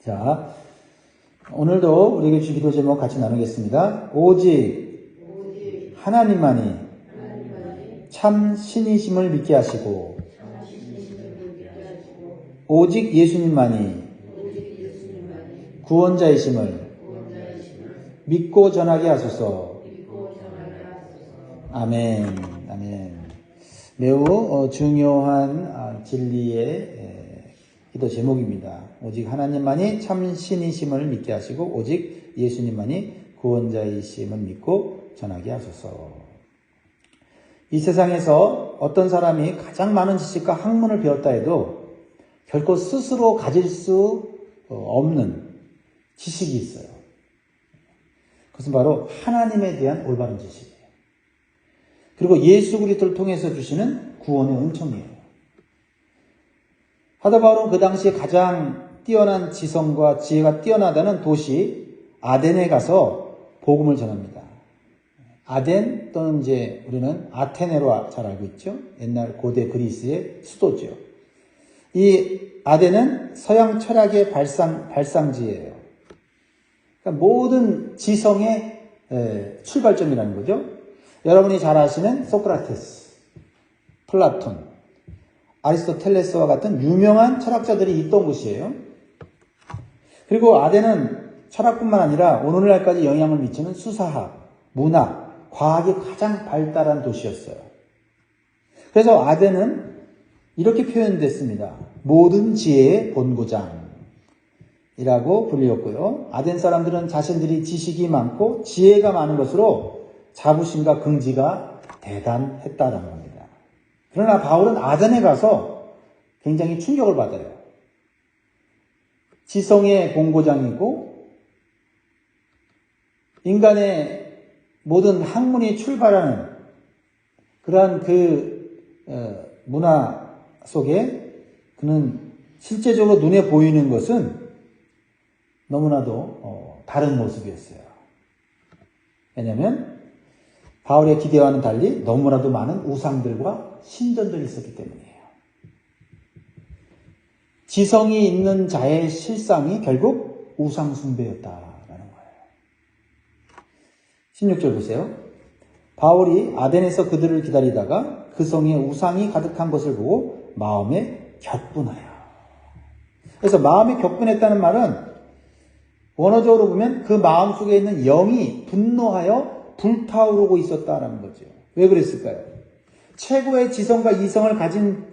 자, 오늘도 우리에게 주신 기도 제목 같이 나누겠습니다. 오직 하나님만이 참 신이심을 믿게 하시고 오직 예수님만이 구원자이심을 믿고 전하게 하소서. 아멘. 아멘. 매우 중요한 진리의 기도 제목입니다. 오직 하나님만이 참 신이심을 믿게 하시고 오직 예수님만이 구원자이심을 믿고 전하게 하소서. 이 세상에서 어떤 사람이 가장 많은 지식과 학문을 배웠다 해도 결코 스스로 가질 수 없는 지식이 있어요. 그것은 바로 하나님에 대한 올바른 지식이에요. 그리고 예수 그리스도를 통해서 주시는 구원의 은총이에요. 사도 바울은 그 당시에 가장 뛰어난 지성과 지혜가 뛰어나다는 도시 아덴에 가서 복음을 전합니다. 아덴 또는 이제 우리는 아테네로 잘 알고 있죠. 옛날 고대 그리스의 수도죠. 이 아덴은 서양 철학의 발상지예요. 그러니까 모든 지성의 출발점이라는 거죠. 여러분이 잘 아시는 소크라테스, 플라톤, 아리스토텔레스와 같은 유명한 철학자들이 있던 곳이에요. 그리고 아덴은 철학뿐만 아니라 오늘날까지 영향을 미치는 수사학, 문학, 과학이 가장 발달한 도시였어요. 그래서 아덴은 이렇게 표현됐습니다. 모든 지혜의 본고장이라고 불리웠고요. 아덴 사람들은 자신들이 지식이 많고 지혜가 많은 것으로 자부심과 긍지가 대단했다는 겁니다. 그러나 바울은 아덴에 가서 굉장히 충격을 받아요. 지성의 본고장이고 인간의 모든 학문이 출발하는 그러한 문화 속에 그는 실제적으로 눈에 보이는 것은 너무나도 다른 모습이었어요. 왜냐하면 바울의 기대와는 달리 너무나도 많은 우상들과 신전들이 있었기 때문이에요. 지성이 있는 자의 실상이 결국 우상 숭배였다라는 거예요. 16절 보세요. 바울이 아덴에서 그들을 기다리다가 그 성에 우상이 가득한 것을 보고 마음에 격분하여. 그래서 마음에 격분했다는 말은 원어적으로 보면 그 마음속에 있는 영이 분노하여 불타오르고 있었다라는 거죠. 왜 그랬을까요? 최고의 지성과 이성을 가진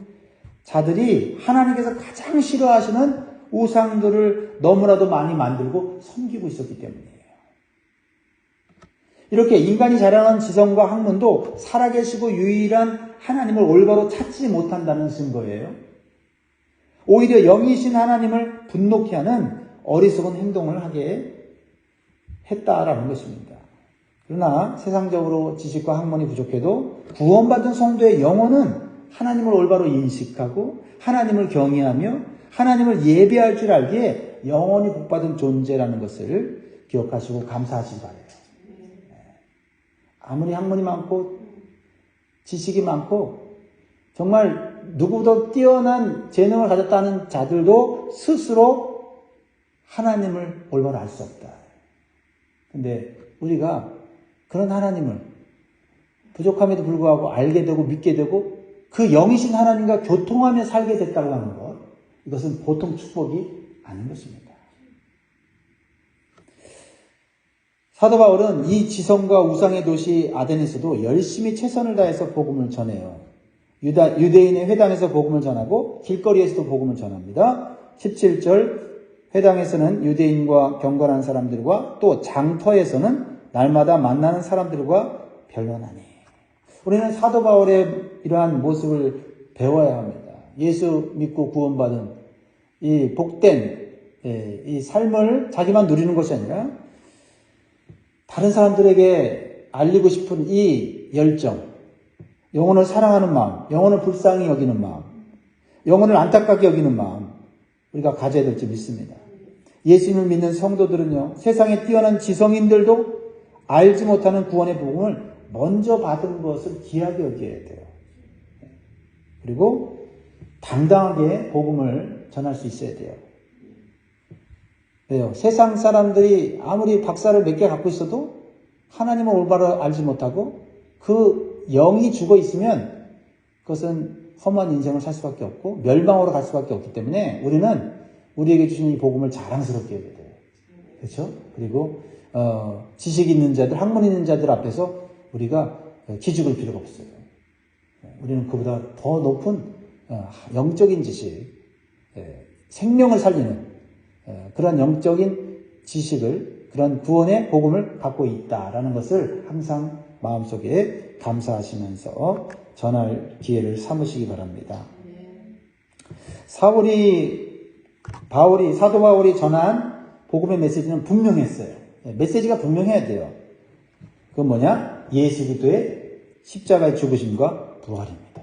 자들이 하나님께서 가장 싫어하시는 우상들을 너무나도 많이 만들고 섬기고 있었기 때문이에요. 이렇게 인간이 자랑하는 지성과 학문도 살아계시고 유일한 하나님을 올바로 찾지 못한다는 증거예요. 오히려 영이신 하나님을 분노케 하는 어리석은 행동을 하게 했다라는 것입니다. 그러나 세상적으로 지식과 학문이 부족해도 구원받은 성도의 영혼은 하나님을 올바로 인식하고 하나님을 경외하며 하나님을 예배할 줄 알기에 영원히 복받은 존재라는 것을 기억하시고 감사하시기 바라요. 아무리 학문이 많고 지식이 많고 정말 누구보다 뛰어난 재능을 가졌다는 자들도 스스로 하나님을 올바로 알 수 없다. 근데 우리가 그런 하나님을 부족함에도 불구하고 알게 되고 믿게 되고 그 영이신 하나님과 교통하며 살게 됐다고 하는 것, 이것은 보통 축복이 아닌 것입니다. 사도 바울은 이 지성과 우상의 도시 아덴에서도 열심히 최선을 다해서 복음을 전해요. 유대인의 회당에서 복음을 전하고 길거리에서도 복음을 전합니다. 17절 회당에서는 유대인과 경건한 사람들과 또 장터에서는 날마다 만나는 사람들과 변론하니. 우리는 사도 바울의 이러한 모습을 배워야 합니다. 예수 믿고 구원받은 이 복된 이 삶을 자기만 누리는 것이 아니라 다른 사람들에게 알리고 싶은 이 열정, 영혼을 사랑하는 마음, 영혼을 불쌍히 여기는 마음, 영혼을 안타깝게 여기는 마음, 우리가 가져야 될지 믿습니다. 예수님을 믿는 성도들은요, 세상에 뛰어난 지성인들도 알지 못하는 구원의 복음을 먼저 받은 것을 귀하게 여겨야 돼요. 그리고 당당하게 복음을 전할 수 있어야 돼요. 왜요? 세상 사람들이 아무리 박사를 몇 개 갖고 있어도 하나님을 올바로 알지 못하고 그 영이 죽어 있으면 그것은 험한 인생을 살 수밖에 없고 멸망으로 갈 수밖에 없기 때문에 우리는 우리에게 주신 이 복음을 자랑스럽게 여겨야 돼요. 그렇죠? 그리고 지식 있는 자들, 학문 있는 자들 앞에서 우리가 기죽을 필요가 없어요. 우리는 그보다 더 높은 영적인 지식, 생명을 살리는 그런 영적인 지식을, 그런 구원의 복음을 갖고 있다라는 것을 항상 마음속에 감사하시면서 전할 기회를 삼으시기 바랍니다. 사도 바울이 전한 복음의 메시지는 분명했어요. 메시지가 분명해야 돼요. 그건 뭐냐? 예수 그리스도의 십자가의 죽으심과 부활입니다.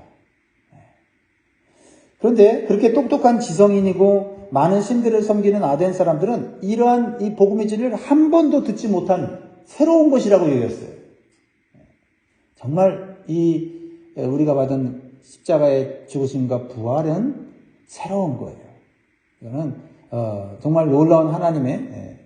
그런데 그렇게 똑똑한 지성인이고 많은 신들을 섬기는 아덴 사람들은 이러한 이 복음의 진리를 한 번도 듣지 못한 새로운 것이라고 여겼어요. 정말 우리가 받은 십자가의 죽으심과 부활은 새로운 거예요. 이거는 정말 놀라운 하나님의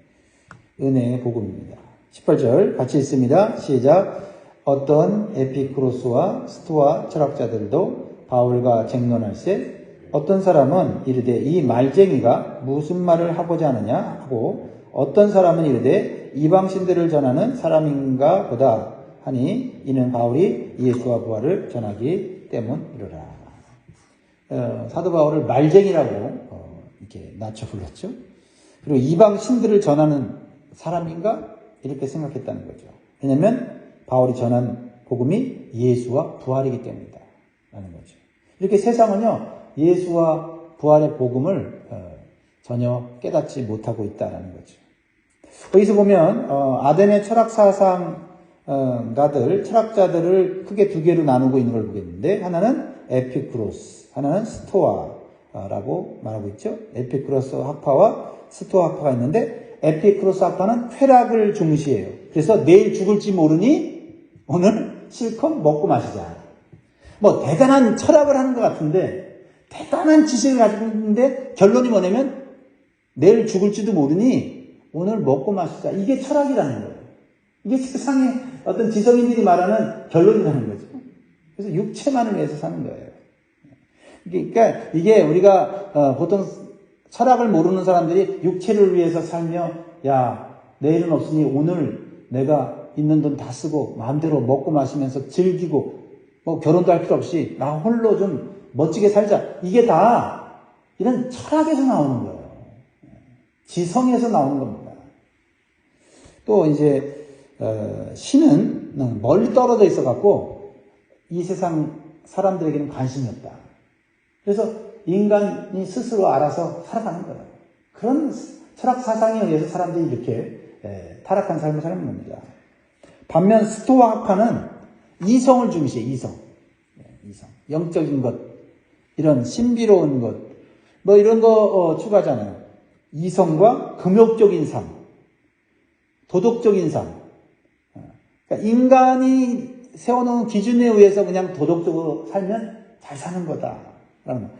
은혜의 복음입니다. 18절 같이 읽습니다. 시작. 어떤 에피쿠로스와 스토아 철학자들도 바울과 쟁론할세 어떤 사람은 이르되 이 말쟁이가 무슨 말을 하고자 하느냐 하고 어떤 사람은 이르되 이방신들을 전하는 사람인가 보다 하니 이는 바울이 예수와 부활을 전하기 때문이로라. 사도 바울을 말쟁이라고 이렇게 낮춰 불렀죠. 그리고 이방신들을 전하는 사람인가 이렇게 생각했다는 거죠. 왜냐하면 바울이 전한 복음이 예수와 부활이기 때문이다 라는 거죠. 이렇게 세상은요 예수와 부활의 복음을 전혀 깨닫지 못하고 있다라는 거죠. 여기서 보면 아덴의 철학 사상가들, 철학자들을 크게 두 개로 나누고 있는 걸 보겠는데 하나는 에피쿠로스, 하나는 스토아라고 말하고 있죠. 에피쿠로스 학파와 스토아 학파가 있는데 에피쿠로스 학파는 쾌락을 중시해요. 그래서 내일 죽을지 모르니 오늘 실컷 먹고 마시자. 뭐 대단한 철학을 하는 것 같은데 대단한 지식을 가지고 있는데 결론이 뭐냐면 내일 죽을지도 모르니 오늘 먹고 마시자. 이게 철학이라는 거예요. 이게 세상에 어떤 지성인들이 말하는 결론이라는 거죠. 그래서 육체만을 위해서 사는 거예요. 그러니까 이게 우리가 보통 철학을 모르는 사람들이 육체를 위해서 살며 야 내일은 없으니 오늘 내가 있는 돈 다 쓰고 마음대로 먹고 마시면서 즐기고 뭐 결혼도 할 필요 없이 나 홀로 좀 멋지게 살자. 이게 다 이런 철학에서 나오는 거예요. 지성에서 나오는 겁니다. 또 이제 신은 멀리 떨어져 있어 갖고 이 세상 사람들에게는 관심이 없다. 그래서 인간이 스스로 알아서 살아가는 거예요. 그런 철학 사상에 의해서 사람들이 이렇게 타락한 삶을 사는 겁니다. 반면 스토아 학파는 이성을 중시해. 이성. 영적인 것, 이런 신비로운 것, 뭐 이런 거 추구하잖아요. 이성과 금욕적인 삶, 도덕적인 삶. 그러니까 인간이 세워놓은 기준에 의해서 그냥 도덕적으로 살면 잘 사는 거다.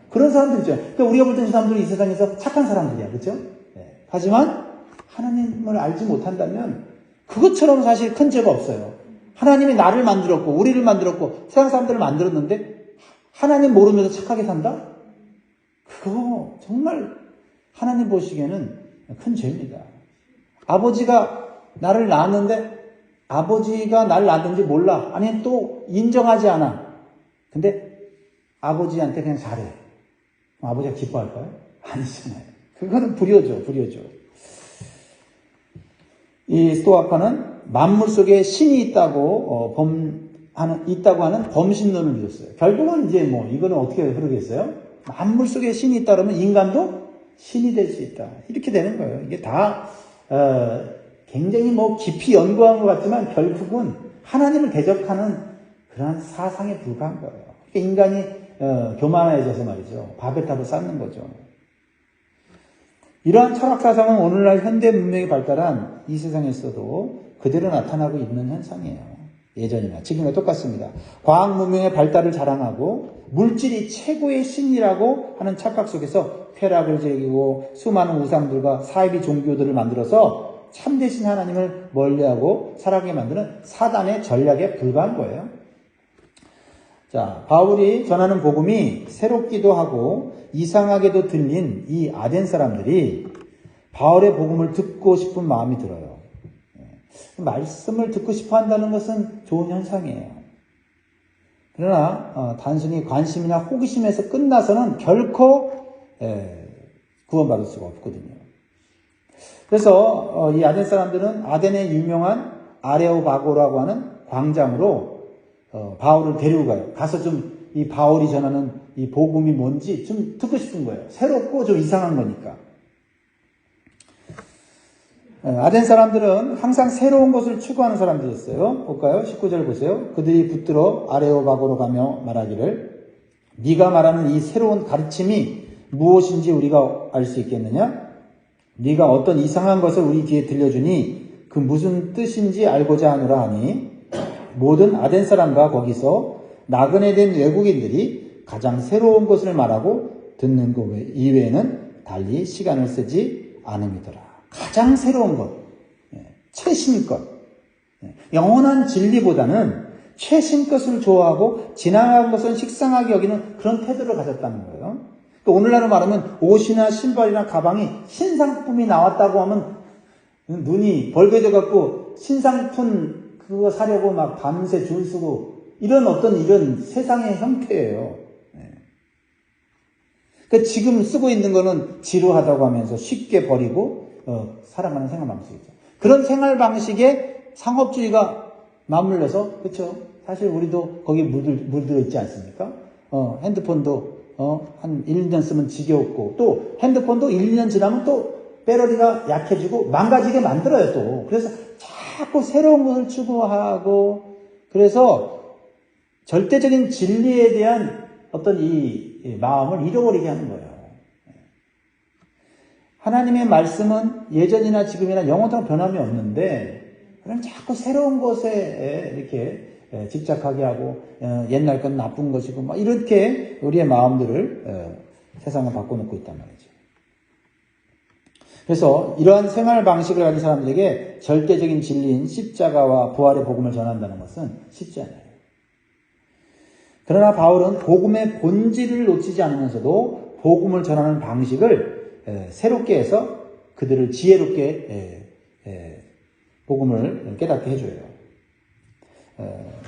그런 사람들 있죠. 그러니까 우리가 볼 때 이 사람들은 이 세상에서 착한 사람들이야. 그렇죠? 네. 하지만 하나님을 알지 못한다면 그것처럼 사실 큰 죄가 없어요. 하나님이 나를 만들었고 우리를 만들었고 세상 사람들을 만들었는데 하나님 모르면서 착하게 산다? 그거 정말 하나님 보시기에는 큰 죄입니다. 아버지가 나를 낳았는데 아버지가 나를 낳았는지 몰라. 아니 또 인정하지 않아. 근데 아버지한테 그냥 잘해. 아버지가 기뻐할까요? 아니잖아요. 그거는 불효죠. 이 스토아파는 만물 속에 신이 있다고 하는 범신론을 믿었어요. 결국은 이제 뭐 이거는 어떻게 흐르겠어요? 만물 속에 신이 있다 그러면 인간도 신이 될 수 있다. 이렇게 되는 거예요. 이게 다 굉장히 뭐 깊이 연구한 것 같지만 결국은 하나님을 대적하는 그런 사상에 불과한 거예요. 인간이 교만해져서 말이죠. 바벨탑을 쌓는 거죠. 이러한 철학 사상은 오늘날 현대 문명이 발달한 이 세상에서도 그대로 나타나고 있는 현상이에요. 예전이나 지금과 똑같습니다. 과학 문명의 발달을 자랑하고 물질이 최고의 신이라고 하는 착각 속에서 쾌락을 즐기고 수많은 우상들과 사이비 종교들을 만들어서 참되신 하나님을 멀리하고 살아가게 만드는 사단의 전략에 불과한 거예요. 자, 바울이 전하는 복음이 새롭기도 하고 이상하게도 들린 이 아덴 사람들이 바울의 복음을 듣고 싶은 마음이 들어요. 말씀을 듣고 싶어 한다는 것은 좋은 현상이에요. 그러나 단순히 관심이나 호기심에서 끝나서는 결코 구원받을 수가 없거든요. 그래서 이 아덴 사람들은 아덴의 유명한 아레오바고라고 하는 광장으로 바울을 데리고 가요. 가서 좀 이 바울이 전하는 이 복음이 뭔지 좀 듣고 싶은 거예요. 새롭고 좀 이상한 거니까. 아덴 사람들은 항상 새로운 것을 추구하는 사람들이었어요. 볼까요? 19절 보세요. 그들이 붙들어 아레오바고로 가며 말하기를 네가 말하는 이 새로운 가르침이 무엇인지 우리가 알 수 있겠느냐? 네가 어떤 이상한 것을 우리 귀에 들려주니 그 무슨 뜻인지 알고자 하노라 하니 모든 아덴 사람과 거기서 나그네 된 외국인들이 가장 새로운 것을 말하고 듣는 것 이외에는 달리 시간을 쓰지 않음이더라. 가장 새로운 것, 최신 것, 영원한 진리보다는 최신 것을 좋아하고 지나간 것은 식상하게 여기는 그런 태도를 가졌다는 거예요. 또 오늘날로 말하면 옷이나 신발이나 가방이 신상품이 나왔다고 하면 눈이 벌게져 갖고 신상품 그거 사려고 막 밤새 줄 서고 이런 이런 세상의 형태예요. 그러니까 지금 쓰고 있는 거는 지루하다고 하면서 쉽게 버리고 살아가는 생활 방식이죠. 그런 생활 방식에 상업주의가 맞물려서 그렇죠. 사실 우리도 거기에 물들어 있지 않습니까? 핸드폰도 한 1, 2년 쓰면 지겨웠고 또 핸드폰도 1, 2년 지나면 또 배터리가 약해지고 망가지게 만들어요 또. 그래서 자꾸 새로운 것을 추구하고 그래서 절대적인 진리에 대한 어떤 이 마음을 잃어버리게 하는 거예요. 하나님의 말씀은 예전이나 지금이나 영원토록 변함이 없는데 그럼 자꾸 새로운 것에 이렇게 집착하게 하고 옛날 건 나쁜 것이고 막 이렇게 우리의 마음들을 세상을 바꿔놓고 있단 말이죠. 그래서 이러한 생활 방식을 가진 사람들에게 절대적인 진리인 십자가와 부활의 복음을 전한다는 것은 쉽지 않아요. 그러나 바울은 복음의 본질을 놓치지 않으면서도 복음을 전하는 방식을 새롭게 해서 그들을 지혜롭게 복음을 깨닫게 해줘요.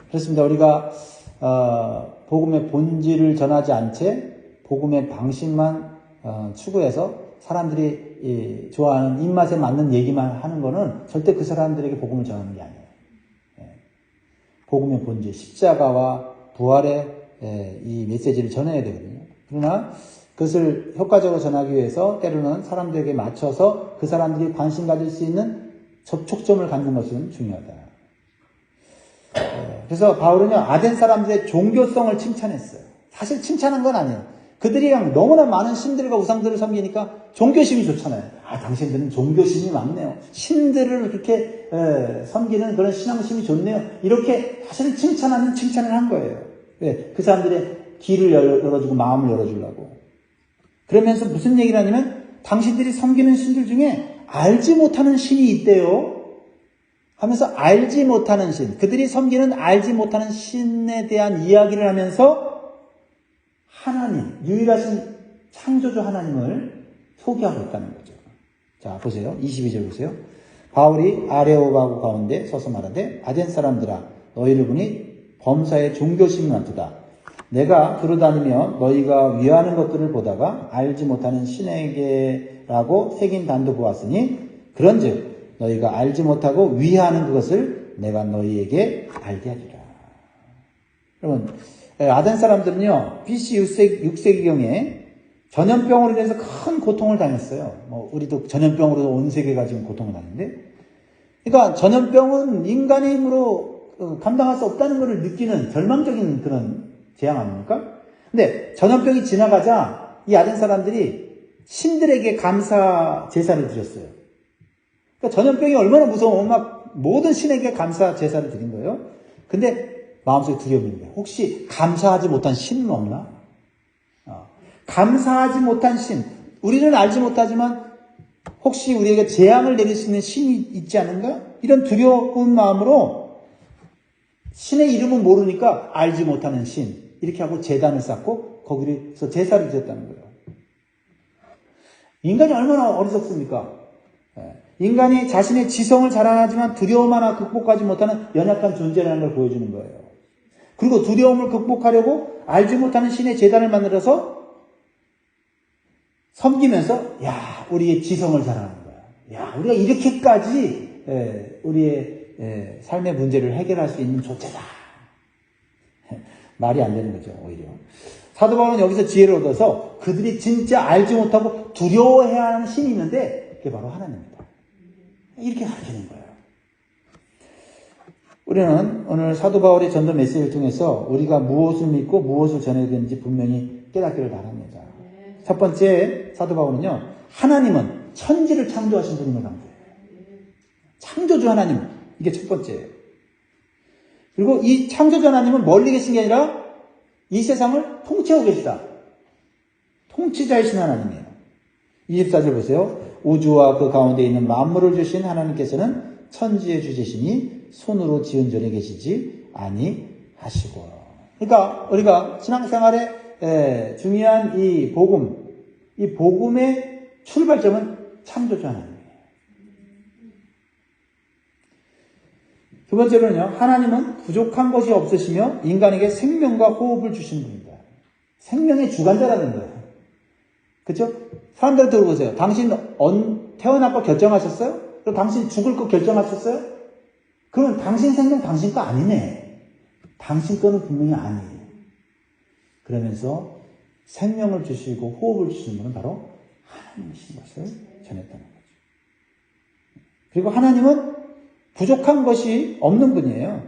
그렇습니다. 우리가 복음의 본질을 전하지 않은 채 복음의 방식만 추구해서 사람들이 좋아하는 입맛에 맞는 얘기만 하는 거는 절대 그 사람들에게 복음을 전하는 게 아니에요. 복음의 본질, 십자가와 부활의 이 메시지를 전해야 되거든요. 그러나 그것을 효과적으로 전하기 위해서 때로는 사람들에게 맞춰서 그 사람들이 관심 가질 수 있는 접촉점을 갖는 것은 중요하다. 그래서 바울은요, 아덴 사람들의 종교성을 칭찬했어요. 사실 칭찬한 건 아니에요. 그들이 그냥 너무나 많은 신들과 우상들을 섬기니까 종교심이 좋잖아요. 당신들은 종교심이 많네요. 신들을 그렇게 섬기는 그런 신앙심이 좋네요. 이렇게 사실 칭찬을 한 거예요. 그 사람들의 귀를 열어주고 마음을 열어주려고. 그러면서 무슨 얘기를 하냐면 당신들이 섬기는 신들 중에 알지 못하는 신이 있대요. 하면서 알지 못하는 신, 그들이 섬기는 알지 못하는 신에 대한 이야기를 하면서 하나님, 유일하신 창조주 하나님을 소개하고 있다는 거죠. 자, 보세요. 22절 보세요. 바울이 아레오바고 가운데 서서 말하되 아덴 사람들아 너희를 보니 범사에 종교심이 많도다. 내가 두루다니며 너희가 위하는 것들을 보다가 알지 못하는 신에게라고 새긴 단도 보았으니 그런즉 너희가 알지 못하고 위하는 그것을 내가 너희에게 알게 하리라. 여러분, 아덴 사람들은요, BC 6세기경에 전염병으로 인해서 큰 고통을 당했어요. 우리도 전염병으로 온 세계가 지금 고통을 당했는데, 그러니까 전염병은 인간의 힘으로 감당할 수 없다는 것을 느끼는 절망적인 그런 재앙 아닙니까? 근데 전염병이 지나가자 이 아덴 사람들이 신들에게 감사 제사를 드렸어요. 그러니까 전염병이 얼마나 무서우면 막 모든 신에게 감사 제사를 드린 거예요. 근데 마음속에 두려움이 있는 거예요. 혹시 감사하지 못한 신은 없나? 감사하지 못한 신, 우리는 알지 못하지만 혹시 우리에게 재앙을 내릴 수 있는 신이 있지 않은가? 이런 두려운 마음으로 신의 이름은 모르니까 알지 못하는 신, 이렇게 하고 제단을 쌓고 거기서 제사를 드렸다는 거예요. 인간이 얼마나 어리석습니까? 인간이 자신의 지성을 자랑하지만 두려움 하나 극복하지 못하는 연약한 존재라는 걸 보여주는 거예요. 그리고 두려움을 극복하려고 알지 못하는 신의 제단을 만들어서 섬기면서 우리의 지성을 자랑하는 거야. 우리가 이렇게까지 우리의 삶의 문제를 해결할 수 있는 존재다. 말이 안 되는 거죠, 오히려. 사도 바울은 여기서 지혜를 얻어서 그들이 진짜 알지 못하고 두려워해야 하는 신이 있는데 그게 바로 하나님입니다. 이렇게 가르치는 거예요. 우리는 오늘 사도 바울의 전도 메시지를 통해서 우리가 무엇을 믿고 무엇을 전해야 되는지 분명히 깨닫기를 바랍니다. 첫 번째 사도 바울은요, 하나님은 천지를 창조하신 분임을 강조해요. 창조주 하나님, 이게 첫 번째예요. 그리고 이 창조주 하나님은 멀리 계신 게 아니라 이 세상을 통치하고 계시다. 통치자이신 하나님이에요. 24절 보세요. 우주와 그 가운데 있는 만물을 주신 하나님께서는 천지의 주제시니 손으로 지은 전에 계시지 아니하시고. 그러니까 우리가 신앙생활에 중요한 이 복음의 출발점은 창조주 하나님이에요. 두 번째로는요, 하나님은 부족한 것이 없으시며 인간에게 생명과 호흡을 주신 분입니다. 생명의 주관자라는 거예요. 그렇죠? 사람들한테 물어보세요. 당신 태어날 거 결정하셨어요? 그럼 당신 죽을 거 결정하셨어요? 그러면 당신 생명 당신 거 아니네. 당신 거는 분명히 아니에요. 그러면서 생명을 주시고 호흡을 주시는 분은 바로 하나님이신 것을 전했다는 거죠. 그리고 하나님은 부족한 것이 없는 분이에요.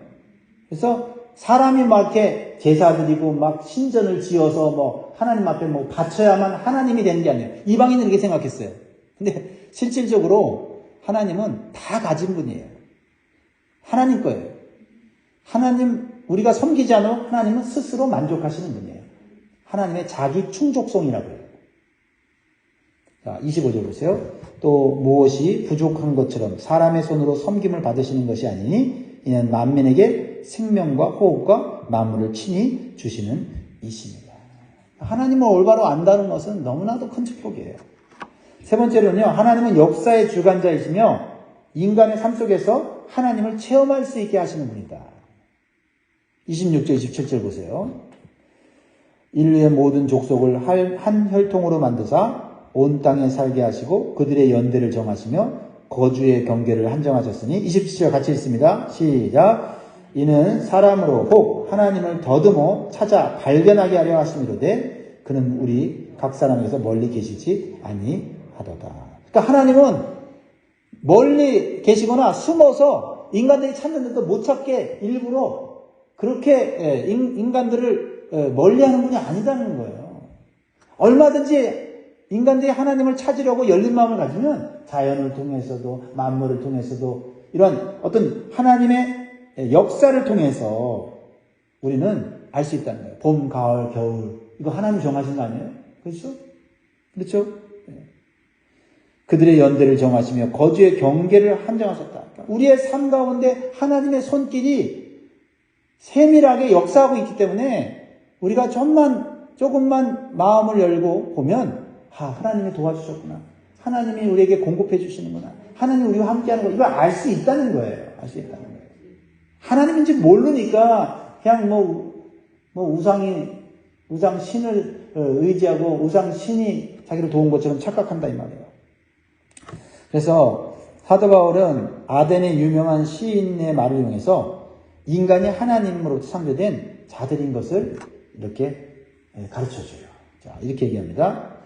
그래서 사람이 막 이렇게 제사 드리고 막 신전을 지어서 하나님 앞에 바쳐야만 하나님이 되는 게 아니에요. 이방인은 이렇게 생각했어요. 근데 실질적으로 하나님은 다 가진 분이에요. 하나님 거예요. 하나님, 우리가 섬기지 않으면 하나님은 스스로 만족하시는 분이에요. 하나님의 자기 충족성이라고 해요. 자, 25절 보세요. 또 무엇이 부족한 것처럼 사람의 손으로 섬김을 받으시는 것이 아니니 이는 만민에게 생명과 호흡과 만물을 친히 주시는 이십니다. 하나님을 올바로 안다는 것은 너무나도 큰 축복이에요. 세 번째로는요, 하나님은 역사의 주관자이시며 인간의 삶 속에서 하나님을 체험할 수 있게 하시는 분이다. 26절, 27절 보세요. 인류의 모든 족속을 한 혈통으로 만드사 온 땅에 살게 하시고 그들의 연대를 정하시며 거주의 경계를 한정하셨으니 27절 같이 읽습니다. 시작. 이는 사람으로 혹 하나님을 더듬어 찾아 발견하게 하려 하심이로되 그는 우리 각 사람에서 멀리 계시지 아니하도다. 그러니까 하나님은 멀리 계시거나 숨어서 인간들이 찾는데도 못 찾게 일부러 그렇게 인간들을 멀리하는 분이 아니다는 거예요. 얼마든지 인간들이 하나님을 찾으려고 열린 마음을 가지면 자연을 통해서도 만물을 통해서도 이런 어떤 하나님의 역사를 통해서 우리는 알 수 있다는 거예요. 봄, 가을, 겨울 이거 하나님 정하신 거 아니에요? 그렇죠? 그렇죠? 그들의 연대를 정하시며 거주의 경계를 한정하셨다. 그러니까 우리의 삶 가운데 하나님의 손길이 세밀하게 역사하고 있기 때문에 우리가 조금만 마음을 열고 보면 하나님이 도와주셨구나. 하나님이 우리에게 공급해 주시는구나. 하나님이 우리와 함께하는 거 이걸 알 수 있다는 거예요. 알 수 있다는 거예요. 하나님인지 모르니까 그냥 우상 신을 의지하고 우상 신이 자기를 도운 것처럼 착각한다 이 말이에요. 그래서 사도 바울은 아덴의 유명한 시인의 말을 이용해서 인간이 하나님으로부터 창조된 자들인 것을 이렇게 가르쳐줘요. 자, 이렇게 얘기합니다.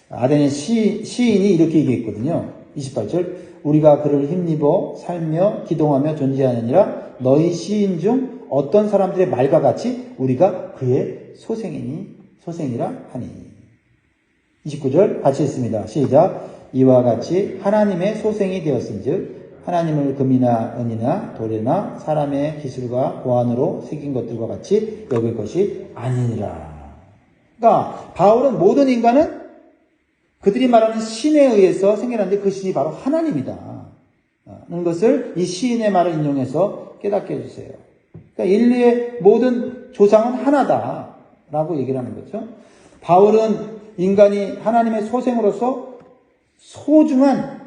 아덴의 시인이 이렇게 얘기했거든요. 28절. 우리가 그를 힘입어 살며 기동하며 존재하느니라 너희 시인 중 어떤 사람들의 말과 같이 우리가 그의 소생이라 하니. 29절 같이 읽습니다. 시작. 이와 같이 하나님의 소생이 되었은즉 하나님을 금이나 은이나 돌이나 사람의 기술과 고안으로 새긴 것들과 같이 여길 것이 아니니라. 그러니까 바울은 모든 인간은 그들이 말하는 신에 의해서 생겨났는데 그 신이 바로 하나님이다 는 것을 이 시인의 말을 인용해서 깨닫게 해주세요. 그러니까 인류의 모든 조상은 하나다라고 얘기를 하는 거죠. 바울은 인간이 하나님의 소생으로서 소중한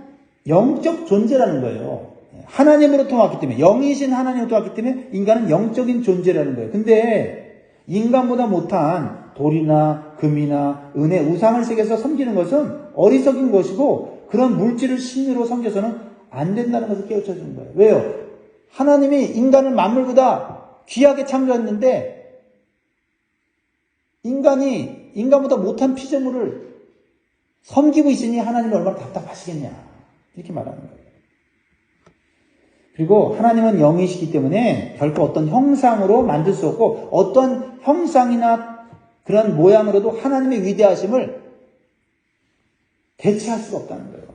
영적 존재라는 거예요. 하나님으로부터 왔기 때문에, 영이신 하나님으로부터 왔기 때문에 인간은 영적인 존재라는 거예요. 근데 인간보다 못한 돌이나 금이나 은의 우상을 새겨서 섬기는 것은 어리석인 것이고 그런 물질을 신으로 섬겨서는 안 된다는 것을 깨우쳐 주는 거예요. 왜요? 하나님이 인간을 만물보다 귀하게 창조했는데 인간이 인간보다 못한 피조물을 섬기고 있으니 하나님이 얼마나 답답하시겠냐 이렇게 말하는 거예요. 그리고 하나님은 영이시기 때문에 결코 어떤 형상으로 만들 수 없고 어떤 형상이나 그런 모양으로도 하나님의 위대하심을 대체할 수가 없다는 거예요.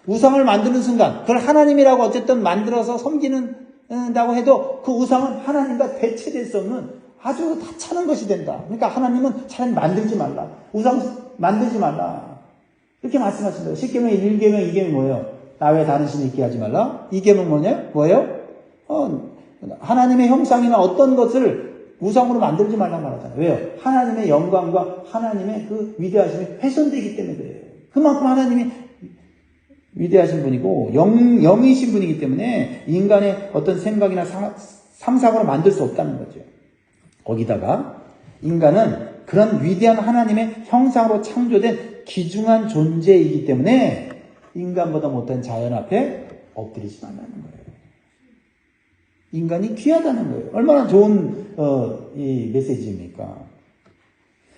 우상을 만드는 순간 그걸 하나님이라고 어쨌든 만들어서 섬기는다고 해도 그 우상은 하나님과 대체될 수 없는 아주 하찮은 것이 된다. 그러니까 하나님은 차라리 만들지 말라. 우상 만들지 말라. 이렇게 말씀하신다. 10계명, 1계명, 2계명이 뭐예요? 나 외에 다른 신 있게 하지 말라. 2계명 뭐예요? 하나님의 형상이나 어떤 것을 우상으로 만들지 말라고 말하잖아요. 왜요? 하나님의 영광과 하나님의 그 위대하심이 훼손되기 때문에 그래요. 그만큼 하나님이 위대하신 분이고 영이신 분이기 때문에 인간의 어떤 생각이나 상상으로 만들 수 없다는 거죠. 거기다가 인간은 그런 위대한 하나님의 형상으로 창조된 귀중한 존재이기 때문에 인간보다 못한 자연 앞에 엎드리지 말라는 거예요. 인간이 귀하다는 거예요. 얼마나 좋은 이 메시지입니까?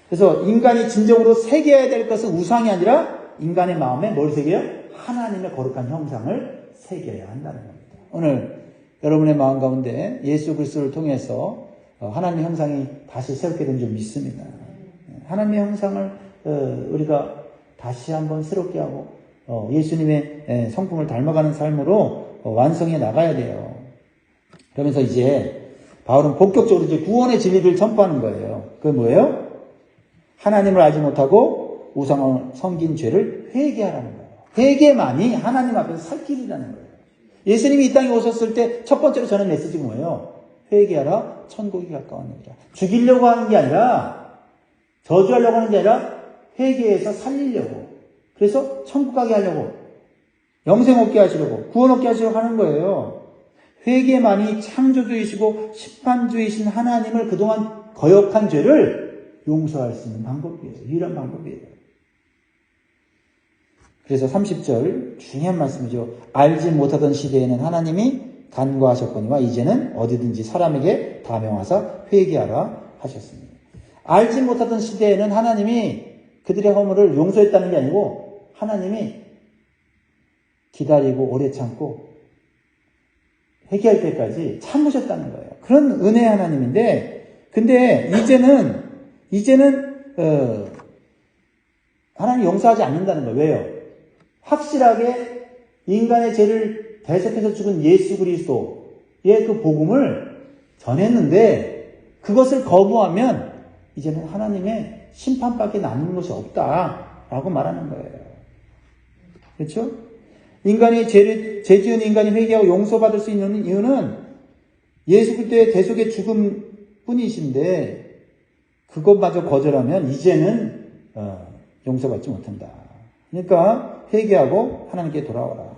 그래서 인간이 진정으로 새겨야 될 것은 우상이 아니라 인간의 마음에 뭘 새겨요? 하나님의 거룩한 형상을 새겨야 한다는 겁니다. 오늘 여러분의 마음 가운데 예수 그리스도를 통해서 하나님의 형상이 다시 새롭게 된 줄 믿습니다. 하나님의 형상을 우리가 다시 한번 새롭게 하고 예수님의 성품을 닮아가는 삶으로 완성해 나가야 돼요. 그러면서 이제 바울은 본격적으로 이제 구원의 진리를 선포하는 거예요. 그게 뭐예요? 하나님을 알지 못하고 우상을 섬긴 죄를 회개하라는 거예요. 회개만이 하나님 앞에서 살 길이라는 거예요. 예수님이 이 땅에 오셨을 때 첫 번째로 전한 메시지가 뭐예요? 회개하라, 천국이 가까웠느니라. 죽이려고 하는 게 아니라, 저주하려고 하는 게 아니라 회개해서 살리려고. 그래서 천국 가게 하려고, 영생 얻게 하시려고, 구원 얻게 하시려고 하는 거예요. 회개만이 창조주이시고 심판주이신 하나님을 그동안 거역한 죄를 용서할 수 있는 방법이에요. 유일한 방법이에요. 그래서 30절 중요한 말씀이죠. 알지 못하던 시대에는 하나님이 간과하셨거니와 이제는 어디든지 사람에게 다 명하사 회개하라 하셨습니다. 알지 못하던 시대에는 하나님이 그들의 허물을 용서했다는 게 아니고 하나님이 기다리고 오래 참고 회개할 때까지 참으셨다는 거예요. 그런 은혜의 하나님인데 근데 이제는 하나님 용서하지 않는다는 거예요. 왜요? 확실하게 인간의 죄를 대속해서 죽은 예수 그리스도의 그 복음을 전했는데 그것을 거부하면 이제는 하나님의 심판밖에 남는 것이 없다라고 말하는 거예요. 그렇죠? 인간이 죄 지은 인간이 회개하고 용서받을 수 있는 이유는 예수 그리스도의 대속의 죽음 뿐이신데 그것마저 거절하면 이제는 용서받지 못한다. 그러니까 회개하고 하나님께 돌아와라.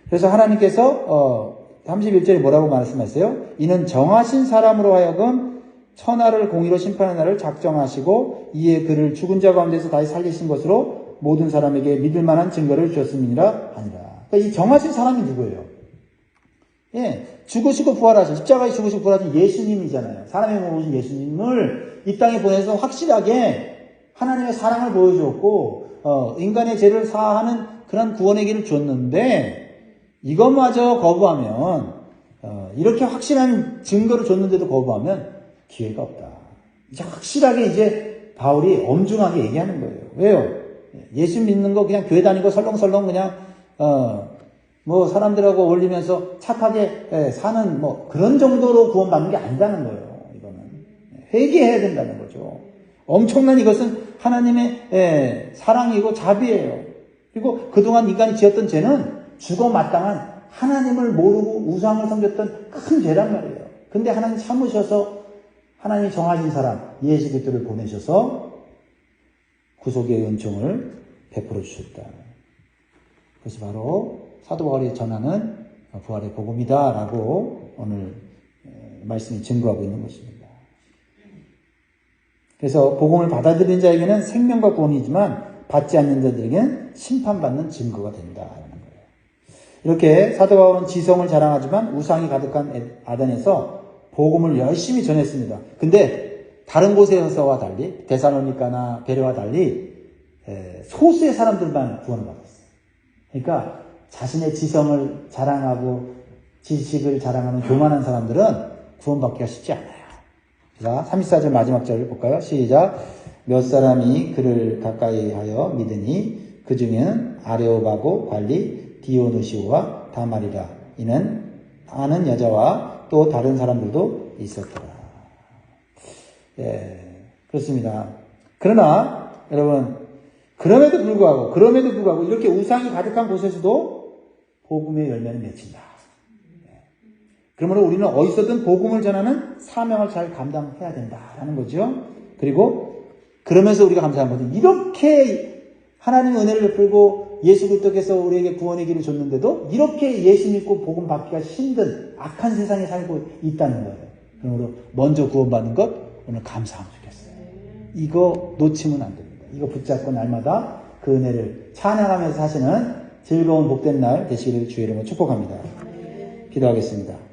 그래서 하나님께서 31절에 뭐라고 말씀하세요? 이는 정하신 사람으로 하여금 천하를 공의로 심판하는 날을 작정하시고 이에 그를 죽은 자 가운데서 다시 살리신 것으로 모든 사람에게 믿을 만한 증거를 주었음이니라 아니라. 그러니까 이 정하신 사람이 누구예요? 죽으시고 부활하신, 십자가에 죽으시고 부활하신 예수님이잖아요. 사람의 몸을 오신 예수님을 이 땅에 보내서 확실하게 하나님의 사랑을 보여주었고 인간의 죄를 사하는 그런 구원의 길을 줬는데 이것마저 거부하면 이렇게 확실한 증거를 줬는데도 거부하면 기회가 없다. 이제 확실하게 이제 바울이 엄중하게 얘기하는 거예요. 왜요? 예수 믿는 거 그냥 교회 다니고 설렁설렁 그냥 뭐 사람들하고 어울리면서 착하게 사는 뭐 그런 정도로 구원받는 게 아니라는 거예요. 이거는 회개해야 된다는 거죠. 엄청난 이것은 하나님의 사랑이고 자비예요. 그리고 그동안 인간이 지었던 죄는 죽어 마땅한 하나님을 모르고 우상을 섬겼던 큰 죄란 말이에요. 근데 하나님 참으셔서 하나님이 정하신 사람 예수 그리스도를 보내셔서 구속의 은총을 베풀어 주셨다. 그것이 바로 사도 바울이 전하는 부활의 복음이다라고 오늘 말씀이 증거하고 있는 것입니다. 그래서 복음을 받아들인 자에게는 생명과 구원이지만 받지 않는 자들에게는 심판받는 증거가 된다라는 거예요. 이렇게 사도 바울은 지성을 자랑하지만 우상이 가득한 아덴에서 복음을 열심히 전했습니다. 근데 다른 곳에서와 달리 데살로니가나 베레와 달리 소수의 사람들만 구원을 받았어요. 그러니까 자신의 지성을 자랑하고 지식을 자랑하는 교만한 사람들은 구원받기가 쉽지 않아요. 자, 34절 마지막 절을 볼까요? 시작. 몇 사람이 그를 가까이 하여 믿으니 그 중에는 아레오바고 관리 디오누시오와 다말이라. 이는 아는 여자와 또 다른 사람들도 있었더라. 예, 그렇습니다. 그러나 여러분 그럼에도 불구하고 이렇게 우상이 가득한 곳에서도 복음의 열매는 맺힌다. 그러므로 우리는 어디서든 복음을 전하는 사명을 잘 감당해야 된다라는 거죠. 그리고 그러면서 우리가 감사한 것은 이렇게 하나님의 은혜를 베풀고 예수 그리스도께서 우리에게 구원의 길을 줬는데도 이렇게 예수 믿고 복음 받기가 힘든 악한 세상에 살고 있다는 거예요. 그러므로 먼저 구원받는 것 오늘 감사하면 좋겠어요. 이거 놓치면 안 됩니다. 이거 붙잡고 날마다 그 은혜를 찬양하면서 사시는 즐거운 복된 날 되시기를 주의 이름으로 축복합니다. 기도하겠습니다.